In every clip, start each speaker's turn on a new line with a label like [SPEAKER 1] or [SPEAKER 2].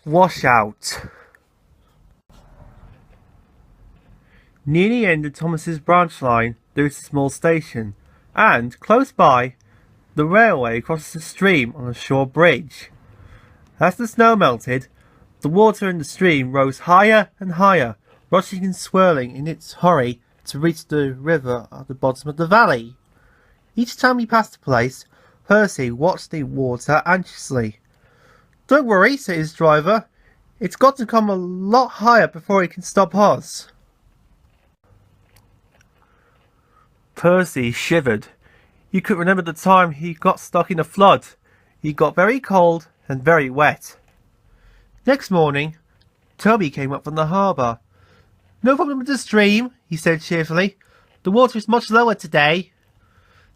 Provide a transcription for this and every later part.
[SPEAKER 1] Washout. Near the end of Thomas's branch line there is a small station, and close by, the railway crosses a stream on a shore bridge. As the snow melted, the water in the stream rose higher and higher, rushing and swirling in its hurry to reach the river at the bottom of the valley. Each time he passed the place, Percy watched the water anxiously. "Don't worry," said his driver. "It's got to come a lot higher before it can stop us." Percy shivered. He could remember the time he got stuck in a flood. He got very cold and very wet. Next morning, Toby came up from the harbour. "No problem with the stream," he said cheerfully. "The water is much lower today."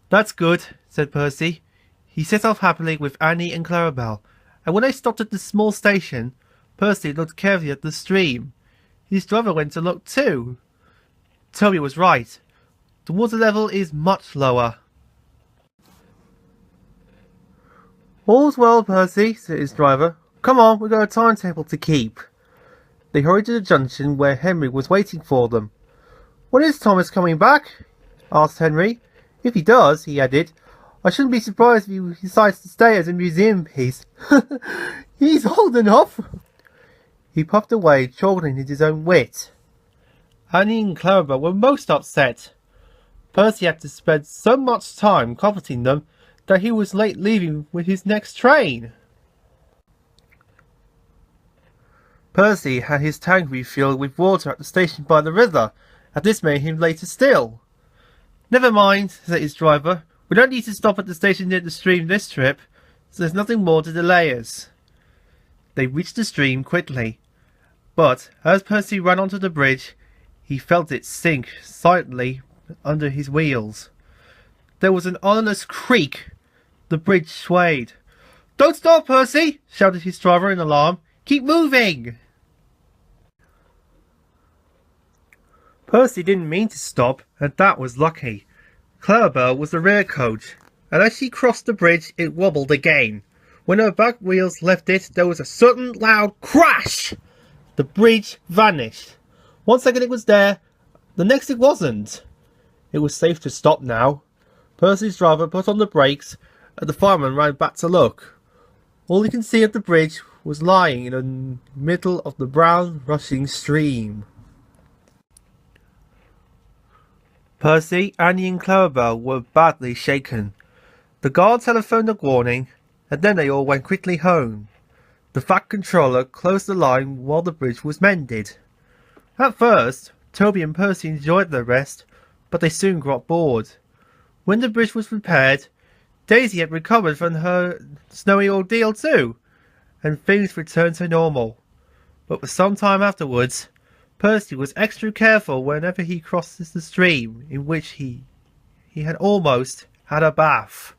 [SPEAKER 1] "That's good," said Percy. He set off happily with Annie and Clarabel, and when they stopped at the small station, Percy looked carefully at the stream. His driver went to look too. Toby was right. The water level is much lower. "All's well, Percy," said his driver. "Come on, we've got a timetable to keep." They hurried to the junction where Henry was waiting for them. "When is Thomas coming back?" asked Henry. "If he does," he added, "I shouldn't be surprised if he decides to stay as a museum piece." "He's old enough." He puffed away, chuckling at his own wit. Annie and Clarabel were most upset. Percy had to spend so much time comforting them that he was late leaving with his next train. Percy had his tank refilled with water at the station by the river, and this made him later still. "Never mind," said his driver. "We don't need to stop at the station near the stream this trip, so there's nothing more to delay us." They reached the stream quickly, but as Percy ran onto the bridge, he felt it sink silently under his wheels. There was an ominous creak. The bridge swayed. "Don't stop, Percy!" shouted his driver in alarm. "Keep moving!" Percy didn't mean to stop, and that was lucky. Clarabel was the rear coach, and as she crossed the bridge it wobbled again. When her back wheels left it, there was a sudden loud crash. The bridge vanished. 1 second it was there, the next it wasn't. It was safe to stop now. Percy's driver put on the brakes, and the fireman ran back to look. All he could see of the bridge was lying in the middle of the brown, rushing stream. Percy, Annie and Clarabel were badly shaken. The guard telephoned a warning, and then they all went quickly home. The Fat Controller closed the line while the bridge was mended. At first, Toby and Percy enjoyed their rest, but they soon got bored. When the bridge was repaired, Daisy had recovered from her snowy ordeal too, and things returned to normal. But for some time afterwards, Percy was extra careful whenever he crosses the stream in which he had almost had a bath.